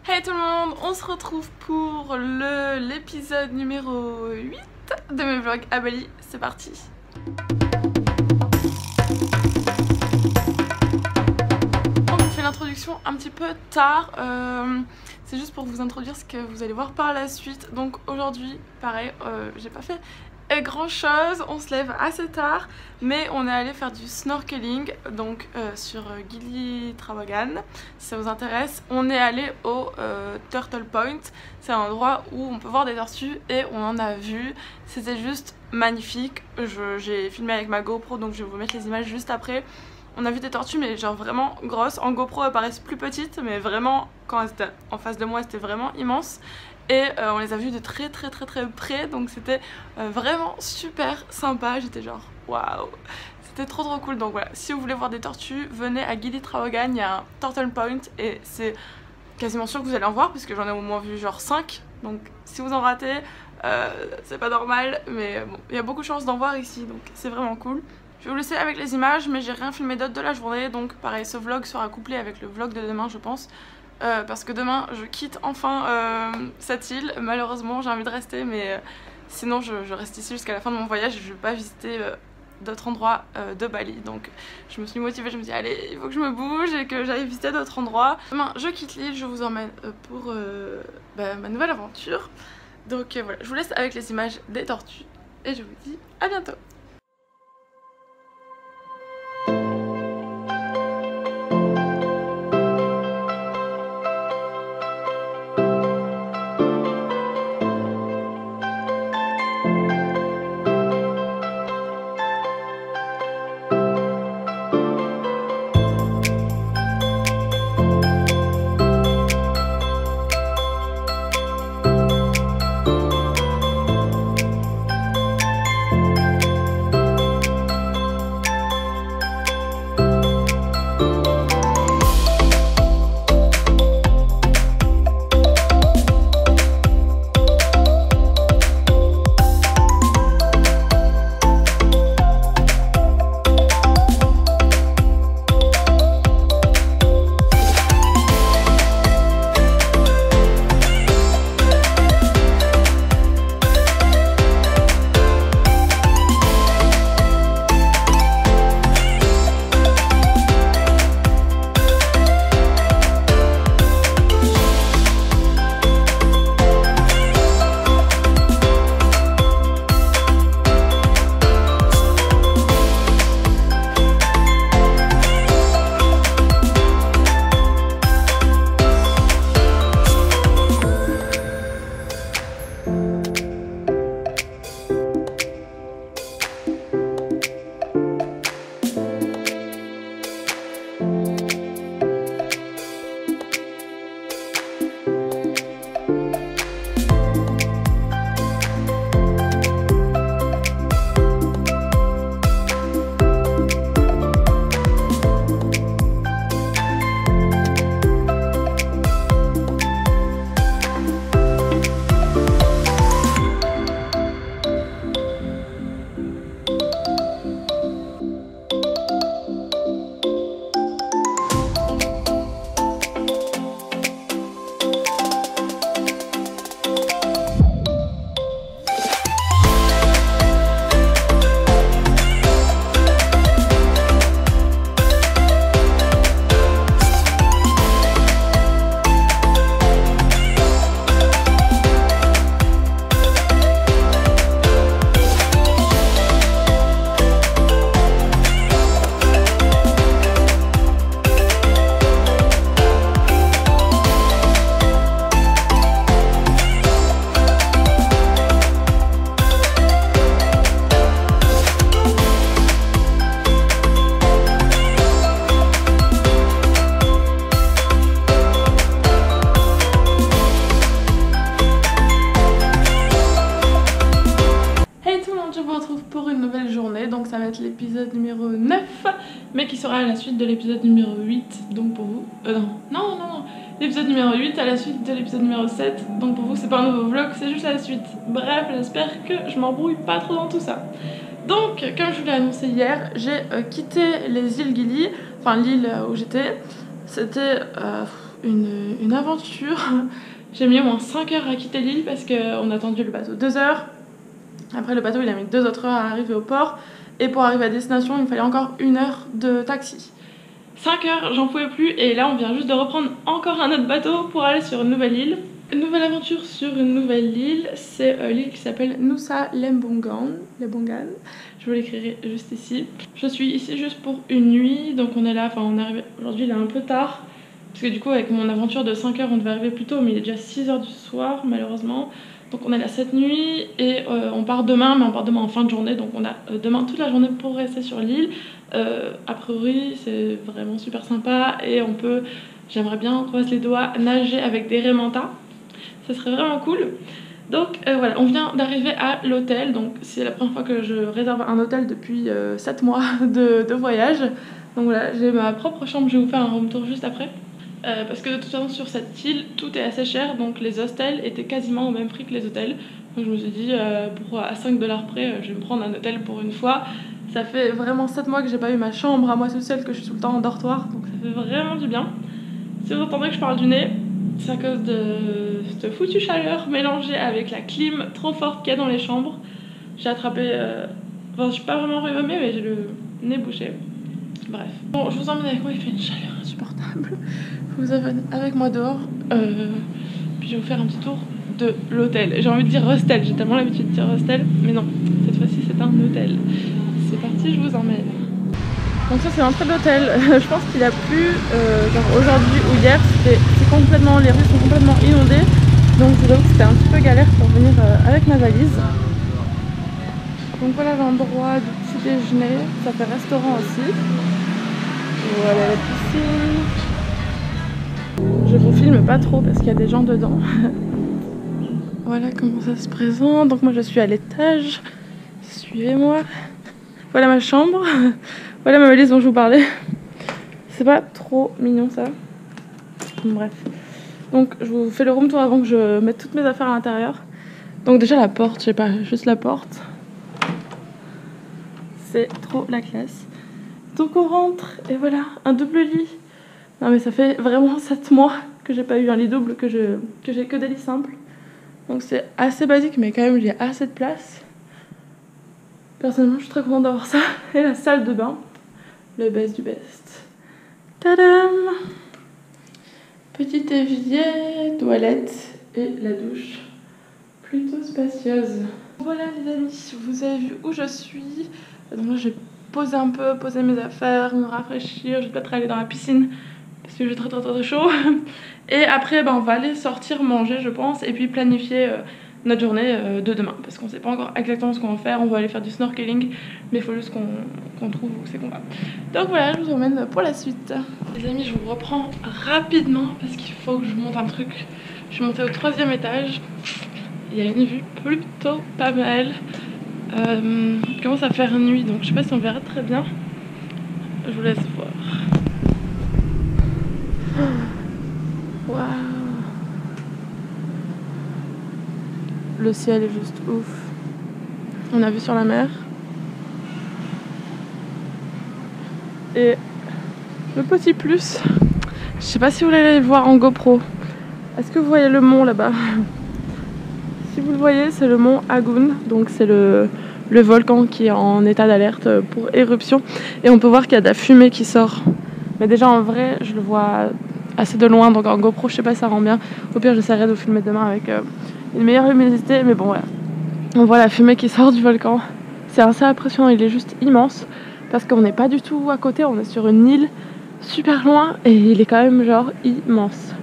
Hey tout le monde, on se retrouve pour l'épisode numéro 8 de mes vlogs à Bali, c'est parti. On fait l'introduction un petit peu tard, c'est juste pour vous introduire ce que vous allez voir par la suite. Donc aujourd'hui, pareil, j'ai pas fait grand chose, on se lève assez tard, mais on est allé faire du snorkeling donc sur Gili Trawangan. Si ça vous intéresse, on est allé au Turtle Point. C'est un endroit où on peut voir des tortues et on en a vu. C'était juste magnifique. J'ai filmé avec ma GoPro, donc je vais vous mettre les images juste après. On a vu des tortues mais genre vraiment grosses. En GoPro elles paraissent plus petites, mais vraiment quand elles étaient en face de moi c'était vraiment immense. Et on les a vus de très près, donc c'était vraiment super sympa. J'étais genre waouh, c'était trop cool. Donc voilà, si vous voulez voir des tortues, venez à Gili Trawangan, il y a un Turtle Point et c'est quasiment sûr que vous allez en voir puisque j'en ai au moins vu genre 5. Donc si vous en ratez, c'est pas normal, mais bon, il y a beaucoup de chances d'en voir ici, donc c'est vraiment cool. Je vais vous laisser avec les images, mais j'ai rien filmé d'autre de la journée, donc pareil, ce vlog sera couplé avec le vlog de demain je pense. Parce que demain je quitte enfin cette île. Malheureusement j'ai envie de rester, mais sinon je reste ici jusqu'à la fin de mon voyage. Je vais pas visiter d'autres endroits de Bali, donc je me suis motivée, je me dis allez il faut que je me bouge et que j'aille visiter d'autres endroits. Demain je quitte l'île, je vous emmène pour ma nouvelle aventure. Donc voilà, je vous laisse avec les images des tortues et je vous dis à bientôt. L'épisode numéro 9 mais qui sera à la suite de l'épisode numéro 8 donc pour vous non l'épisode numéro 8 à la suite de l'épisode numéro 7 donc pour vous c'est pas un nouveau vlog, c'est juste la suite. Bref, j'espère que je m'embrouille pas trop dans tout ça. Donc comme je vous l'ai annoncé hier, j'ai quitté les îles Gili, enfin l'île où j'étais. C'était une aventure. J'ai mis au moins 5 heures à quitter l'île parce qu'on a attendu le bateau 2 heures. Après le bateau il a mis 2 autres heures à arriver au port. Et pour arriver à destination il me fallait encore 1 heure de taxi. 5 heures, j'en pouvais plus et là on vient juste de reprendre encore un autre bateau pour aller sur une nouvelle île. Une nouvelle aventure sur une nouvelle île, c'est l'île qui s'appelle Nusa Lembongan. Je vous l'écrirai juste ici. Je suis ici juste pour une nuit, donc on est là, enfin on est arrivé aujourd'hui, il est un peu tard. Parce que du coup avec mon aventure de 5 heures on devait arriver plus tôt, mais il est déjà 6 heures du soir malheureusement. Donc on est là cette nuit et on part demain, mais on part demain en fin de journée, donc on a demain toute la journée pour rester sur l'île. A priori c'est vraiment super sympa et on peut, j'aimerais bien, croise les doigts, nager avec des raimentas. Ça serait vraiment cool. Donc voilà, on vient d'arriver à l'hôtel. Donc c'est la première fois que je réserve un hôtel depuis 7 mois de voyage. Donc voilà, j'ai ma propre chambre, je vais vous faire un room tour juste après. Parce que de toute façon sur cette île, tout est assez cher. Donc les hostels étaient quasiment au même prix que les hôtels. Donc je me suis dit, à 5 $ près, je vais me prendre un hôtel pour une fois. Ça fait vraiment 7 mois que j'ai pas eu ma chambre à moi toute seule, que je suis tout le temps en dortoir. Donc ça fait vraiment du bien. Si vous entendez que je parle du nez, c'est à cause de cette foutue chaleur mélangée avec la clim trop forte qu'il y a dans les chambres. J'ai attrapé... Enfin, je suis pas vraiment rhumée, mais j'ai le nez bouché. Bref. Bon, je vous emmène avec moi, il fait une chaleur insupportable. Je vous emmène avec moi dehors. Puis je vais vous faire un petit tour de l'hôtel. J'ai envie de dire hostel, j'ai tellement l'habitude de dire hostel. Mais non, cette fois-ci c'est un hôtel. C'est parti, je vous emmène. Donc ça c'est l'entrée de l'hôtel. Je pense qu'il a plu genre aujourd'hui ou hier, c'est complètement, les rues sont complètement inondées. Donc je vous avoue que c'était un petit peu galère pour venir avec ma valise. Donc voilà l'endroit du petit déjeuner, ça fait restaurant aussi. Voilà la piscine. Je vous filme pas trop parce qu'il y a des gens dedans. Voilà comment ça se présente. Donc moi je suis à l'étage. Suivez-moi. Voilà ma chambre. Voilà ma valise dont je vous parlais. C'est pas trop mignon ça. Bref. Donc je vous fais le room tour avant que je mette toutes mes affaires à l'intérieur. Donc déjà la porte, je sais pas, juste la porte. C'est trop la classe. Donc on rentre et voilà, un double lit. Non mais ça fait vraiment 7 mois que j'ai pas eu un lit double, que j'ai que des lits simples. Donc c'est assez basique mais quand même il y a assez de place. Personnellement je suis très contente d'avoir ça. Et la salle de bain, le best du best. Tadam! Petit évier, toilette et la douche. Plutôt spacieuse. Voilà les amis, vous avez vu où je suis. Donc là je vais poser un peu, poser mes affaires, me rafraîchir. Je vais peut-être aller dans la piscine parce que j'ai très chaud. Et après on va aller sortir manger je pense et puis planifier notre journée de demain. Parce qu'on sait pas encore exactement ce qu'on va faire. On va aller faire du snorkeling mais il faut juste qu'on trouve où c'est qu'on va. Donc voilà, je vous emmène pour la suite. Les amis, je vous reprends rapidement parce qu'il faut que je monte un truc. Je suis montée au 3e étage. Il y a une vue plutôt pas mal. Il commence à faire nuit donc je sais pas si on verra très bien. Je vous laisse voir. Waouh! Le ciel est juste ouf. On a vu sur la mer. Et le petit plus, je sais pas si vous allez le voir en GoPro. Est-ce que vous voyez le mont là-bas? Si vous le voyez, c'est le mont Agun. Donc c'est le volcan qui est en état d'alerte pour éruption. Et on peut voir qu'il y a de la fumée qui sort. Mais déjà en vrai, je le vois assez de loin. Donc en GoPro, je sais pas si ça rend bien. Au pire, j'essaierai de vous filmer demain avec une meilleure luminosité. Mais bon, voilà. On voit la fumée qui sort du volcan. C'est assez impressionnant, il est juste immense. Parce qu'on n'est pas du tout à côté, on est sur une île super loin. Et il est quand même genre immense.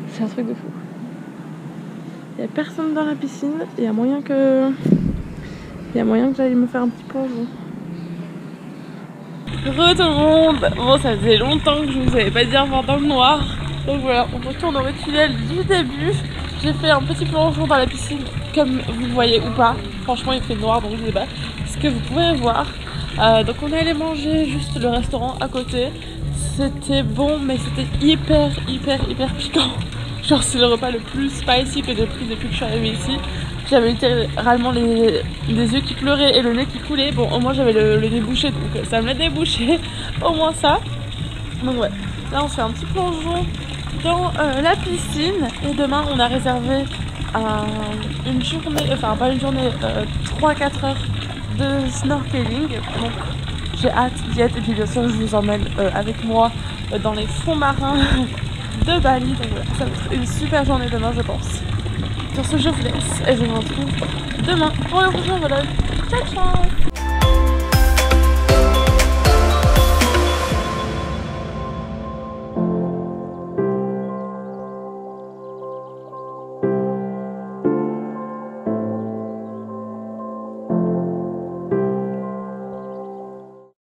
C'est un truc de fou. Il n'y a personne dans la piscine. Il y a moyen que j'aille me faire un petit plongeon. Re tout le monde. Bon, ça faisait longtemps que je vous avais pas dit au revoir dans le noir. Donc voilà, on retourne au rituel du début. J'ai fait un petit plongeon dans la piscine, comme vous voyez ou pas. Franchement, il fait noir, donc je sais pas ce que vous pouvez voir. Donc on est allé manger juste le restaurant à côté. C'était bon, mais c'était hyper piquant. Genre c'est le repas le plus spicy que j'ai pris depuis que je suis arrivée ici. J'avais littéralement les yeux qui pleuraient et le nez qui coulait. Bon, au moins j'avais le nez bouché, donc ça me l'a débouché. Au moins ça. Donc ouais, là on se fait un petit plongeon dans la piscine. Et demain on a réservé une journée, enfin pas une journée, 3-4 heures de snorkeling. Donc j'ai hâte d'y être et puis bien sûr je vous emmène avec moi dans les fonds marins de Bali. Donc voilà, ça va être une super journée demain je pense. Sur ce je vous laisse et je vous retrouve demain pour le prochain vlog. Ciao ciao.